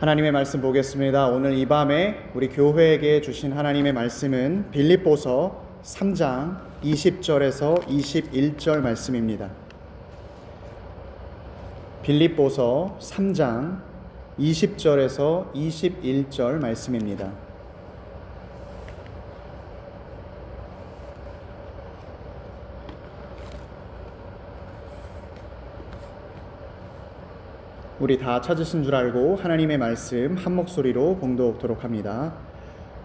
하나님의 말씀 보겠습니다. 오늘 이 밤에 우리 교회에게 주신 하나님의 말씀은 빌립보서 3장 20절에서 21절 말씀입니다. 빌립보서 3장 20절에서 21절 말씀입니다. 우리 다 찾으신 줄 알고 하나님의 말씀 한 목소리로 봉독하도록 합니다.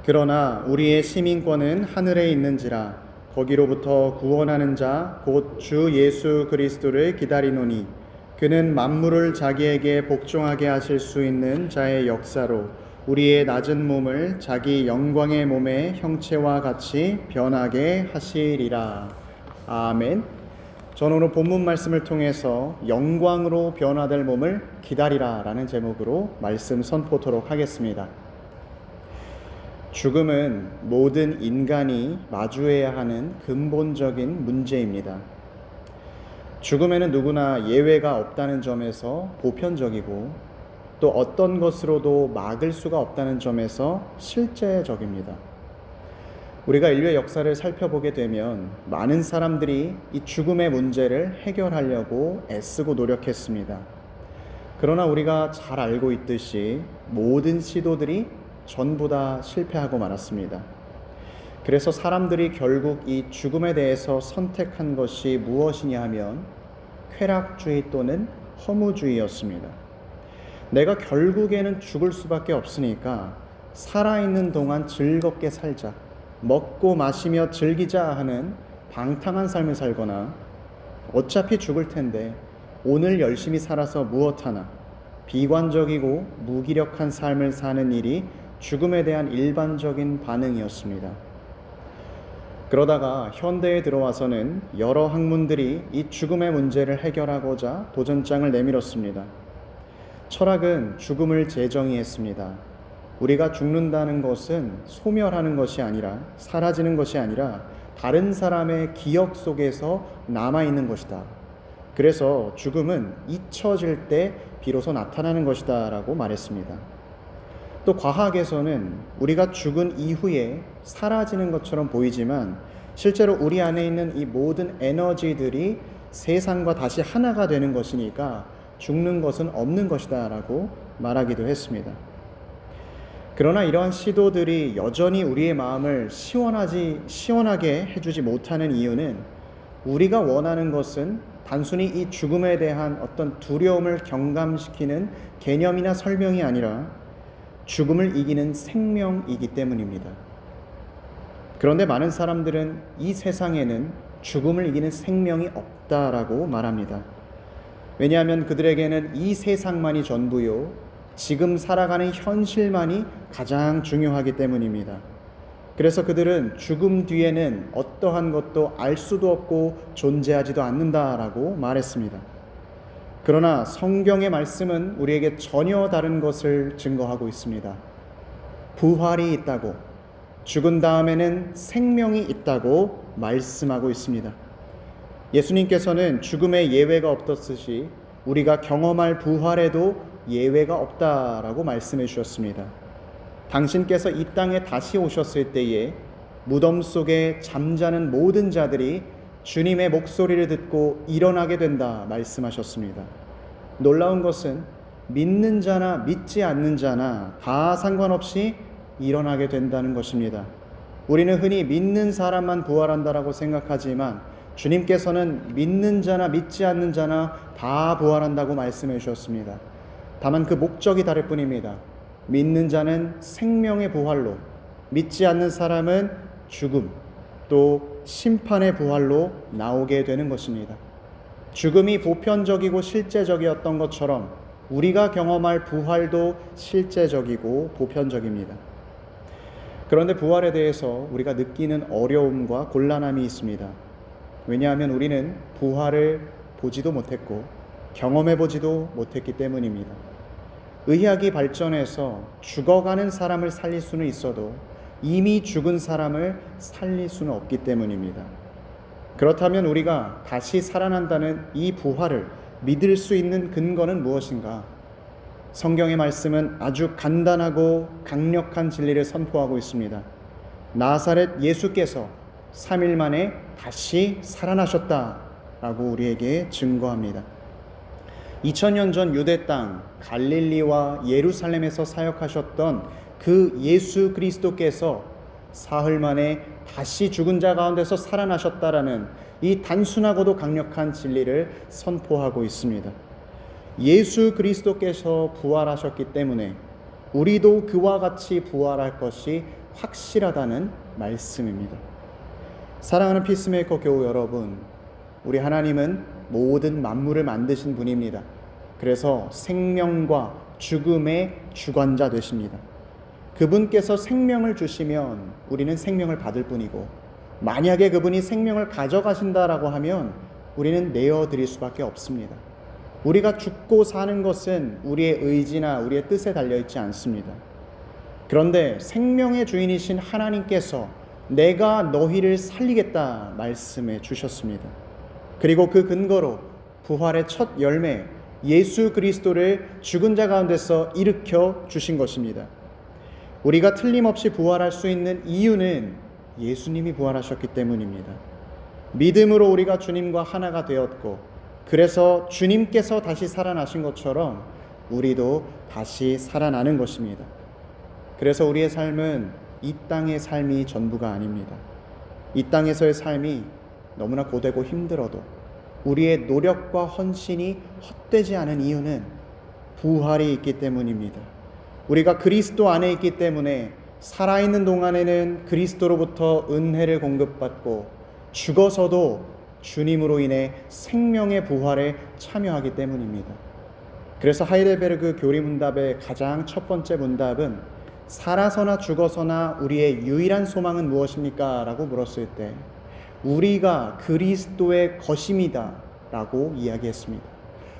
그러나 우리의 시민권은 하늘에 있는지라 거기로부터 구원하는 자 곧 주 예수 그리스도를 기다리노니 그는 만물을 자기에게 복종하게 하실 수 있는 자의 역사로 우리의 낮은 몸을 자기 영광의 몸의 형체와 같이 변하게 하시리라. 아멘. 저는 오늘 본문 말씀을 통해서 영광으로 변화될 몸을 기다리라 라는 제목으로 말씀 선포토록 하겠습니다. 죽음은 모든 인간이 마주해야 하는 근본적인 문제입니다. 죽음에는 누구나 예외가 없다는 점에서 보편적이고 또 어떤 것으로도 막을 수가 없다는 점에서 실제적입니다. 우리가 인류의 역사를 살펴보게 되면 많은 사람들이 이 죽음의 문제를 해결하려고 애쓰고 노력했습니다. 그러나 우리가 잘 알고 있듯이 모든 시도들이 전부 다 실패하고 말았습니다. 그래서 사람들이 결국 이 죽음에 대해서 선택한 것이 무엇이냐 하면 쾌락주의 또는 허무주의였습니다. 내가 결국에는 죽을 수밖에 없으니까 살아있는 동안 즐겁게 살자, 먹고 마시며 즐기자 하는 방탕한 삶을 살거나 어차피 죽을 텐데 오늘 열심히 살아서 무엇하나 비관적이고 무기력한 삶을 사는 일이 죽음에 대한 일반적인 반응이었습니다. 그러다가 현대에 들어와서는 여러 학문들이 이 죽음의 문제를 해결하고자 도전장을 내밀었습니다. 철학은 죽음을 재정의했습니다. 우리가 죽는다는 것은 소멸하는 것이 아니라 사라지는 것이 아니라 다른 사람의 기억 속에서 남아있는 것이다. 그래서 죽음은 잊혀질 때 비로소 나타나는 것이다 라고 말했습니다. 또 과학에서는 우리가 죽은 이후에 사라지는 것처럼 보이지만 실제로 우리 안에 있는 이 모든 에너지들이 세상과 다시 하나가 되는 것이니까 죽는 것은 없는 것이다 라고 말하기도 했습니다. 그러나 이러한 시도들이 여전히 우리의 마음을 시원하게 해주지 못하는 이유는 우리가 원하는 것은 단순히 이 죽음에 대한 어떤 두려움을 경감시키는 개념이나 설명이 아니라 죽음을 이기는 생명이기 때문입니다. 그런데 많은 사람들은 이 세상에는 죽음을 이기는 생명이 없다라고 말합니다. 왜냐하면 그들에게는 이 세상만이 전부요, 지금 살아가는 현실만이 가장 중요하기 때문입니다. 그래서 그들은 죽음 뒤에는 어떠한 것도 알 수도 없고 존재하지도 않는다라고 말했습니다. 그러나 성경의 말씀은 우리에게 전혀 다른 것을 증거하고 있습니다. 부활이 있다고, 죽은 다음에는 생명이 있다고 말씀하고 있습니다. 예수님께서는 죽음에 예외가 없었듯이 우리가 경험할 부활에도 예외가 없다라고 말씀해 주셨습니다. 당신께서 이 땅에 다시 오셨을 때에 무덤 속에 잠자는 모든 자들이 주님의 목소리를 듣고 일어나게 된다 말씀하셨습니다. 놀라운 것은 믿는 자나 믿지 않는 자나 다 상관없이 일어나게 된다는 것입니다. 우리는 흔히 믿는 사람만 부활한다라고 생각하지만 주님께서는 믿는 자나 믿지 않는 자나 다 부활한다고 말씀해 주셨습니다. 다만 그 목적이 다를 뿐입니다. 믿는 자는 생명의 부활로, 믿지 않는 사람은 죽음, 또 심판의 부활로 나오게 되는 것입니다. 죽음이 보편적이고 실제적이었던 것처럼 우리가 경험할 부활도 실제적이고 보편적입니다. 그런데 부활에 대해서 우리가 느끼는 어려움과 곤란함이 있습니다. 왜냐하면 우리는 부활을 보지도 못했고 경험해보지도 못했기 때문입니다. 의학이 발전해서 죽어가는 사람을 살릴 수는 있어도 이미 죽은 사람을 살릴 수는 없기 때문입니다. 그렇다면 우리가 다시 살아난다는 이 부활을 믿을 수 있는 근거는 무엇인가? 성경의 말씀은 아주 간단하고 강력한 진리를 선포하고 있습니다. 나사렛 예수께서 3일 만에 다시 살아나셨다라고 우리에게 증거합니다. 2000년 전 유대 땅 갈릴리와 예루살렘에서 사역하셨던 그 예수 그리스도께서 사흘 만에 다시 죽은 자 가운데서 살아나셨다라는 이 단순하고도 강력한 진리를 선포하고 있습니다. 예수 그리스도께서 부활하셨기 때문에 우리도 그와 같이 부활할 것이 확실하다는 말씀입니다. 사랑하는 피스메이커 교우 여러분, 우리 하나님은 모든 만물을 만드신 분입니다. 그래서 생명과 죽음의 주관자 되십니다. 그분께서 생명을 주시면 우리는 생명을 받을 뿐이고, 만약에 그분이 생명을 가져가신다라고 하면 우리는 내어드릴 수밖에 없습니다. 우리가 죽고 사는 것은 우리의 의지나 우리의 뜻에 달려있지 않습니다. 그런데 생명의 주인이신 하나님께서 내가 너희를 살리겠다 말씀해 주셨습니다. 그리고 그 근거로 부활의 첫 열매 예수 그리스도를 죽은 자 가운데서 일으켜 주신 것입니다. 우리가 틀림없이 부활할 수 있는 이유는 예수님이 부활하셨기 때문입니다. 믿음으로 우리가 주님과 하나가 되었고, 그래서 주님께서 다시 살아나신 것처럼 우리도 다시 살아나는 것입니다. 그래서 우리의 삶은 이 땅의 삶이 전부가 아닙니다. 이 땅에서의 삶이 너무나 고되고 힘들어도 우리의 노력과 헌신이 헛되지 않은 이유는 부활이 있기 때문입니다. 우리가 그리스도 안에 있기 때문에 살아있는 동안에는 그리스도로부터 은혜를 공급받고, 죽어서도 주님으로 인해 생명의 부활에 참여하기 때문입니다. 그래서 하이델베르그 교리문답의 가장 첫 번째 문답은 살아서나 죽어서나 우리의 유일한 소망은 무엇입니까? 라고 물었을 때 우리가 그리스도의 것입니다 라고 이야기했습니다.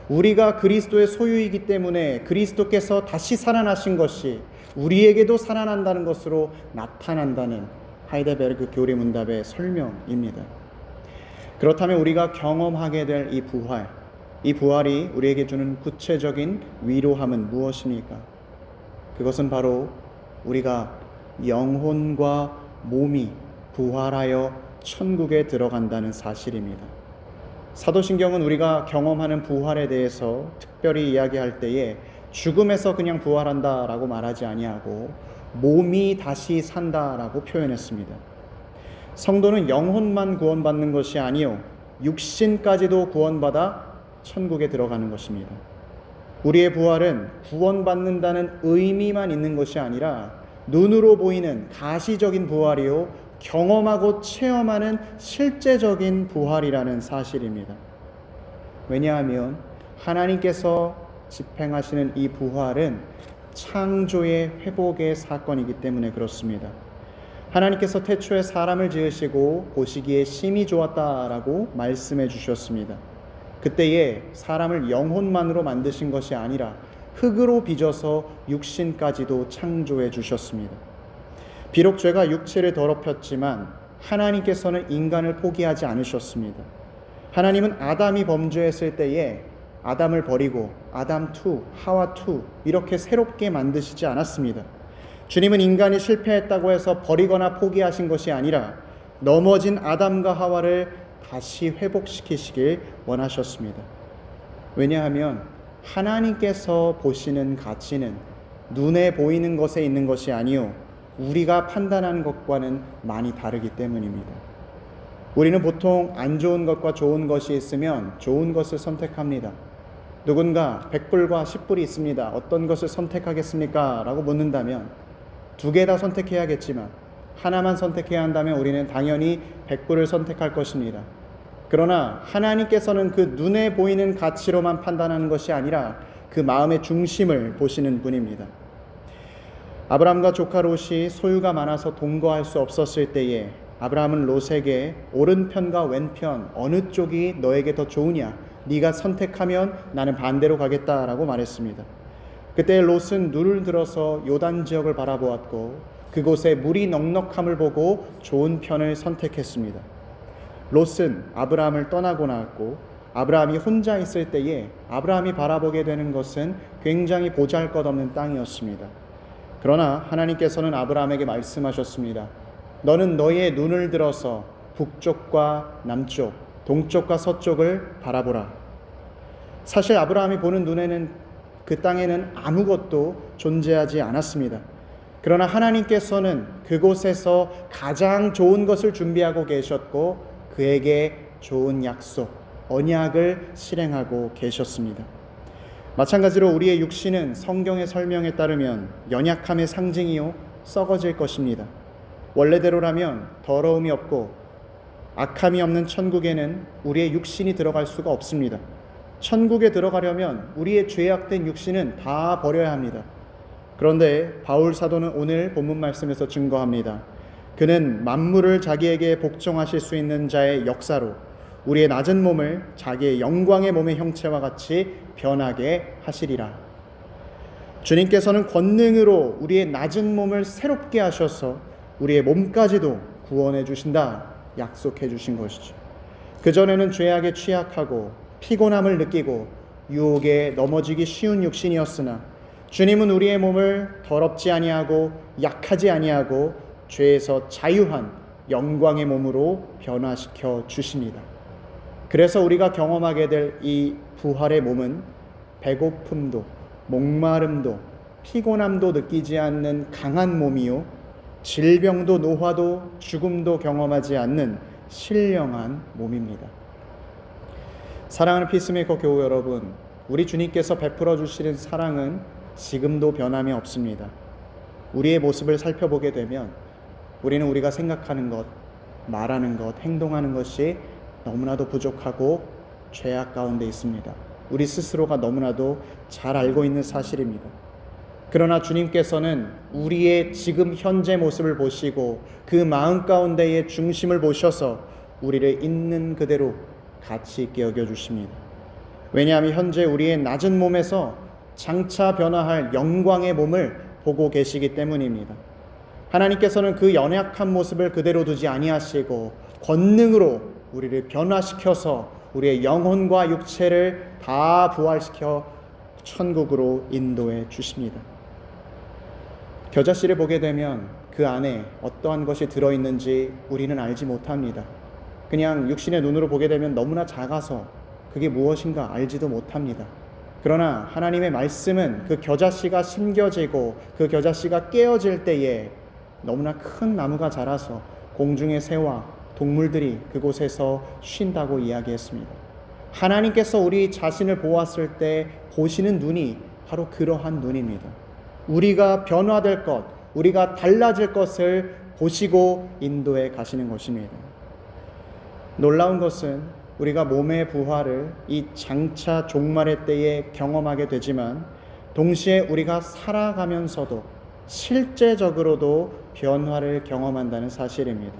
우리가 그리스도의 소유이기 때문에 그리스도께서 다시 살아나신 것이 우리에게도 살아난다는 것으로 나타난다는 하이델베르그 교리문답의 설명입니다. 그렇다면 우리가 경험하게 될 이 부활이 우리에게 주는 구체적인 위로함은 무엇입니까? 그것은 바로 우리가 영혼과 몸이 부활하여 천국에 들어간다는 사실입니다. 사도신경은 우리가 경험하는 부활에 대해서 특별히 이야기할 때에 죽음에서 그냥 부활한다라고 말하지 아니하고 몸이 다시 산다라고 표현했습니다. 성도는 영혼만 구원받는 것이 아니요 육신까지도 구원받아 천국에 들어가는 것입니다. 우리의 부활은 구원받는다는 의미만 있는 것이 아니라 눈으로 보이는 가시적인 부활이요 경험하고 체험하는 실제적인 부활이라는 사실입니다. 왜냐하면 하나님께서 집행하시는 이 부활은 창조의 회복의 사건이기 때문에 그렇습니다. 하나님께서 태초에 사람을 지으시고 보시기에 심히 좋았다라고 말씀해 주셨습니다. 그때에 사람을 영혼만으로 만드신 것이 아니라 흙으로 빚어서 육신까지도 창조해 주셨습니다. 비록 죄가 육체를 더럽혔지만 하나님께서는 인간을 포기하지 않으셨습니다. 하나님은 아담이 범죄했을 때에 아담을 버리고 아담 2, 하와 2 이렇게 새롭게 만드시지 않았습니다. 주님은 인간이 실패했다고 해서 버리거나 포기하신 것이 아니라 넘어진 아담과 하와를 다시 회복시키시길 원하셨습니다. 왜냐하면 하나님께서 보시는 가치는 눈에 보이는 것에 있는 것이 아니요 우리가 판단하는 것과는 많이 다르기 때문입니다. 우리는 보통 안 좋은 것과 좋은 것이 있으면 좋은 것을 선택합니다. 누군가 100불과 10불이 있습니다. 어떤 것을 선택하겠습니까? 라고 묻는다면 두 개 다 선택해야겠지만 하나만 선택해야 한다면 우리는 당연히 100불을 선택할 것입니다. 그러나 하나님께서는 그 눈에 보이는 가치로만 판단하는 것이 아니라 그 마음의 중심을 보시는 분입니다. 아브라함과 조카 롯이 소유가 많아서 동거할 수 없었을 때에 아브라함은 롯에게 오른편과 왼편 어느 쪽이 너에게 더 좋으냐? 네가 선택하면 나는 반대로 가겠다라고 말했습니다. 그때 롯은 눈을 들어서 요단 지역을 바라보았고 그곳에 물이 넉넉함을 보고 좋은 편을 선택했습니다. 롯은 아브라함을 떠나고 나왔고 아브라함이 혼자 있을 때에 아브라함이 바라보게 되는 것은 굉장히 보잘것없는 땅이었습니다. 그러나 하나님께서는 아브라함에게 말씀하셨습니다. 너는 너의 눈을 들어서 북쪽과 남쪽, 동쪽과 서쪽을 바라보라. 사실 아브라함이 보는 눈에는 그 땅에는 아무것도 존재하지 않았습니다. 그러나 하나님께서는 그곳에서 가장 좋은 것을 준비하고 계셨고 그에게 좋은 약속, 언약을 실행하고 계셨습니다. 마찬가지로 우리의 육신은 성경의 설명에 따르면 연약함의 상징이요 썩어질 것입니다. 원래대로라면 더러움이 없고 악함이 없는 천국에는 우리의 육신이 들어갈 수가 없습니다. 천국에 들어가려면 우리의 죄악된 육신은 다 버려야 합니다. 그런데 바울 사도는 오늘 본문 말씀에서 증거합니다. 그는 만물을 자기에게 복종하실 수 있는 자의 역사로 우리의 낮은 몸을 자기의 영광의 몸의 형체와 같이 변하게 하시리라. 주님께서는 권능으로 우리의 낮은 몸을 새롭게 하셔서 우리의 몸까지도 구원해 주신다 약속해 주신 것이죠. 그전에는 죄악에 취약하고 피곤함을 느끼고 유혹에 넘어지기 쉬운 육신이었으나 주님은 우리의 몸을 더럽지 아니하고 약하지 아니하고 죄에서 자유한 영광의 몸으로 변화시켜 주십니다. 그래서 우리가 경험하게 될 이 부활의 몸은 배고픔도 목마름도 피곤함도 느끼지 않는 강한 몸이요 질병도 노화도 죽음도 경험하지 않는 신령한 몸입니다. 사랑하는 피스메이커 교우 여러분, 우리 주님께서 베풀어 주시는 사랑은 지금도 변함이 없습니다. 우리의 모습을 살펴보게 되면 우리는 우리가 생각하는 것, 말하는 것, 행동하는 것이 너무나도 부족하고 죄악 가운데 있습니다. 우리 스스로가 너무나도 잘 알고 있는 사실입니다. 그러나 주님께서는 우리의 지금 현재 모습을 보시고 그 마음 가운데의 중심을 보셔서 우리를 있는 그대로 가치 있게 여겨주십니다. 왜냐하면 현재 우리의 낮은 몸에서 장차 변화할 영광의 몸을 보고 계시기 때문입니다. 하나님께서는 그 연약한 모습을 그대로 두지 아니하시고 권능으로 우리를 변화시켜서 우리의 영혼과 육체를 다 부활시켜 천국으로 인도해 주십니다. 겨자씨를 보게 되면 그 안에 어떠한 것이 들어있는지 우리는 알지 못합니다. 그냥 육신의 눈으로 보게 되면 너무나 작아서 그게 무엇인가 알지도 못합니다. 그러나 하나님의 말씀은 그 겨자씨가 심겨지고 그 겨자씨가 깨어질 때에 너무나 큰 나무가 자라서 공중의 새와 동물들이 그곳에서 쉰다고 이야기했습니다. 하나님께서 우리 자신을 보았을 때 보시는 눈이 바로 그러한 눈입니다. 우리가 변화될 것, 우리가 달라질 것을 보시고 인도해 가시는 것입니다. 놀라운 것은 우리가 몸의 부활을 이 장차 종말의 때에 경험하게 되지만 동시에 우리가 살아가면서도 실제적으로도 변화를 경험한다는 사실입니다.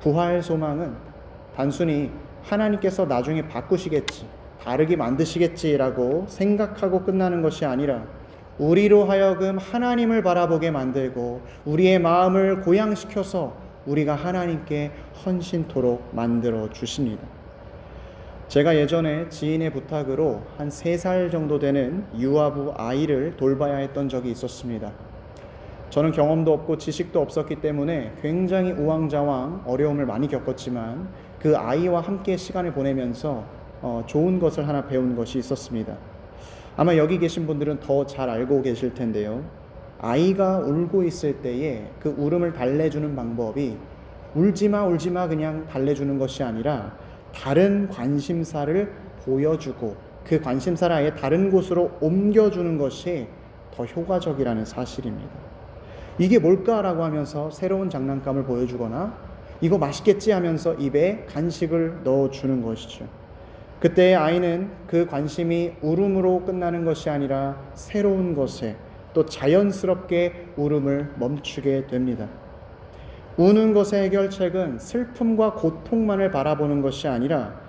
부활 소망은 단순히 하나님께서 나중에 바꾸시겠지, 다르게 만드시겠지라고 생각하고 끝나는 것이 아니라 우리로 하여금 하나님을 바라보게 만들고 우리의 마음을 고양시켜서 우리가 하나님께 헌신토록 만들어 주십니다. 제가 예전에 지인의 부탁으로 한 3살 정도 되는 유아부 아이를 돌봐야 했던 적이 있었습니다. 저는 경험도 없고 지식도 없었기 때문에 굉장히 우왕좌왕 어려움을 많이 겪었지만 그 아이와 함께 시간을 보내면서 좋은 것을 하나 배운 것이 있었습니다. 아마 여기 계신 분들은 더 잘 알고 계실 텐데요. 아이가 울고 있을 때에 그 울음을 달래주는 방법이 울지마 울지마 그냥 달래주는 것이 아니라 다른 관심사를 보여주고 그 관심사를 아예 다른 곳으로 옮겨주는 것이 더 효과적이라는 사실입니다. 이게 뭘까라고 하면서 새로운 장난감을 보여주거나 이거 맛있겠지 하면서 입에 간식을 넣어주는 것이죠. 그때 아이는 그 관심이 울음으로 끝나는 것이 아니라 새로운 것에 또 자연스럽게 울음을 멈추게 됩니다. 우는 것의 해결책은 슬픔과 고통만을 바라보는 것이 아니라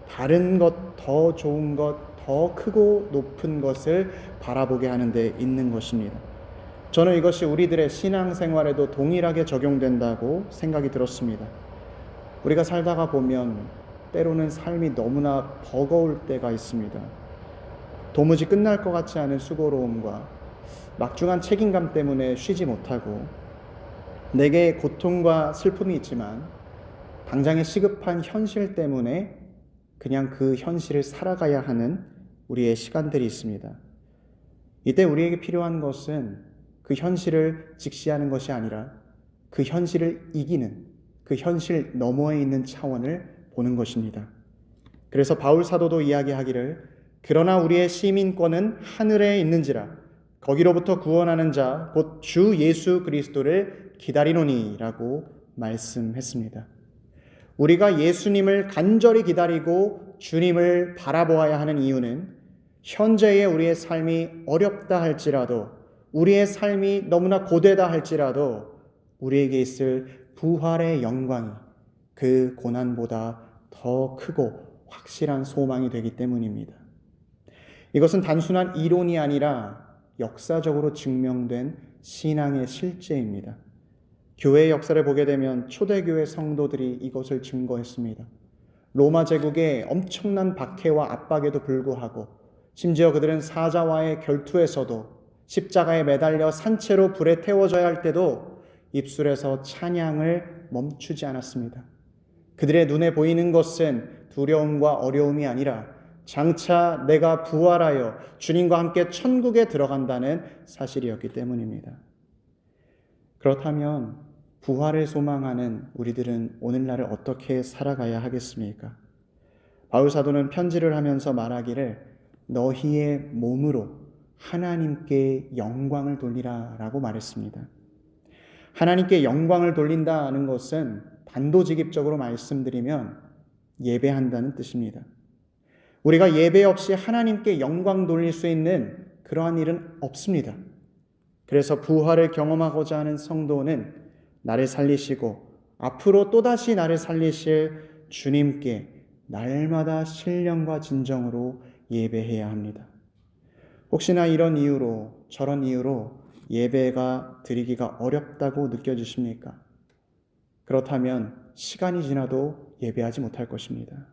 다른 것, 더 좋은 것, 더 크고 높은 것을 바라보게 하는 데 있는 것입니다. 저는 이것이 우리들의 신앙생활에도 동일하게 적용된다고 생각이 들었습니다. 우리가 살다가 보면 때로는 삶이 너무나 버거울 때가 있습니다. 도무지 끝날 것 같지 않은 수고로움과 막중한 책임감 때문에 쉬지 못하고 내게 고통과 슬픔이 있지만 당장의 시급한 현실 때문에 그냥 그 현실을 살아가야 하는 우리의 시간들이 있습니다. 이때 우리에게 필요한 것은 그 현실을 직시하는 것이 아니라 그 현실을 이기는, 그 현실 너머에 있는 차원을 보는 것입니다. 그래서 바울 사도도 이야기하기를 그러나 우리의 시민권은 하늘에 있는지라 거기로부터 구원하는 자 곧 주 예수 그리스도를 기다리노니 라고 말씀했습니다. 우리가 예수님을 간절히 기다리고 주님을 바라보아야 하는 이유는 현재의 우리의 삶이 어렵다 할지라도 우리의 삶이 너무나 고되다 할지라도 우리에게 있을 부활의 영광이 그 고난보다 더 크고 확실한 소망이 되기 때문입니다. 이것은 단순한 이론이 아니라 역사적으로 증명된 신앙의 실제입니다. 교회의 역사를 보게 되면 초대교회 성도들이 이것을 증거했습니다. 로마 제국의 엄청난 박해와 압박에도 불구하고 심지어 그들은 사자와의 결투에서도 십자가에 매달려 산채로 불에 태워져야 할 때도 입술에서 찬양을 멈추지 않았습니다. 그들의 눈에 보이는 것은 두려움과 어려움이 아니라 장차 내가 부활하여 주님과 함께 천국에 들어간다는 사실이었기 때문입니다. 그렇다면 부활을 소망하는 우리들은 오늘날을 어떻게 살아가야 하겠습니까? 바울 사도는 편지를 하면서 말하기를 너희의 몸으로 하나님께 영광을 돌리라 라고 말했습니다. 하나님께 영광을 돌린다는 것은 단도직입적으로 말씀드리면 예배한다는 뜻입니다. 우리가 예배 없이 하나님께 영광 돌릴 수 있는 그러한 일은 없습니다. 그래서 부활을 경험하고자 하는 성도는 나를 살리시고 앞으로 또다시 나를 살리실 주님께 날마다 신령과 진정으로 예배해야 합니다. 혹시나 이런 이유로 저런 이유로 예배가 드리기가 어렵다고 느껴지십니까? 그렇다면 시간이 지나도 예배하지 못할 것입니다.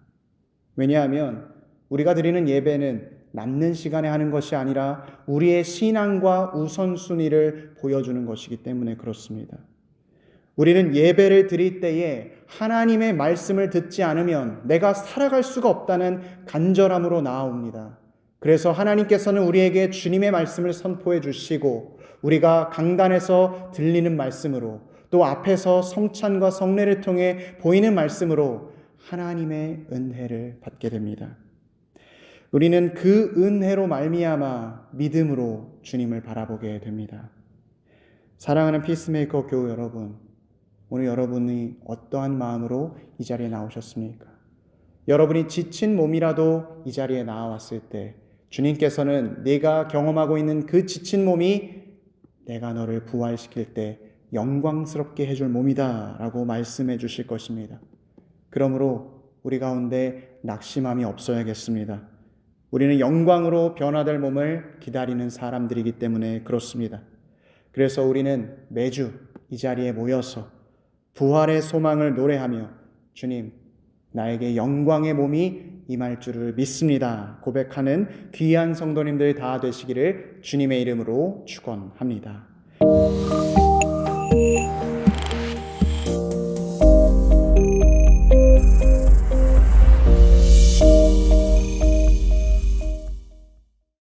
왜냐하면 우리가 드리는 예배는 남는 시간에 하는 것이 아니라 우리의 신앙과 우선순위를 보여주는 것이기 때문에 그렇습니다. 우리는 예배를 드릴 때에 하나님의 말씀을 듣지 않으면 내가 살아갈 수가 없다는 간절함으로 나아옵니다. 그래서 하나님께서는 우리에게 주님의 말씀을 선포해 주시고 우리가 강단에서 들리는 말씀으로 또 앞에서 성찬과 성례를 통해 보이는 말씀으로 하나님의 은혜를 받게 됩니다. 우리는 그 은혜로 말미암아 믿음으로 주님을 바라보게 됩니다. 사랑하는 피스메이커 교우 여러분, 오늘 여러분이 어떠한 마음으로 이 자리에 나오셨습니까? 여러분이 지친 몸이라도 이 자리에 나왔을 때 주님께서는 네가 경험하고 있는 그 지친 몸이 내가 너를 부활시킬 때 영광스럽게 해줄 몸이다 라고 말씀해 주실 것입니다. 그러므로 우리 가운데 낙심함이 없어야겠습니다. 우리는 영광으로 변화될 몸을 기다리는 사람들이기 때문에 그렇습니다. 그래서 우리는 매주 이 자리에 모여서 부활의 소망을 노래하며 주님, 나에게 영광의 몸이 임할 줄을 믿습니다 고백하는 귀한 성도님들 다 되시기를 주님의 이름으로 축원합니다.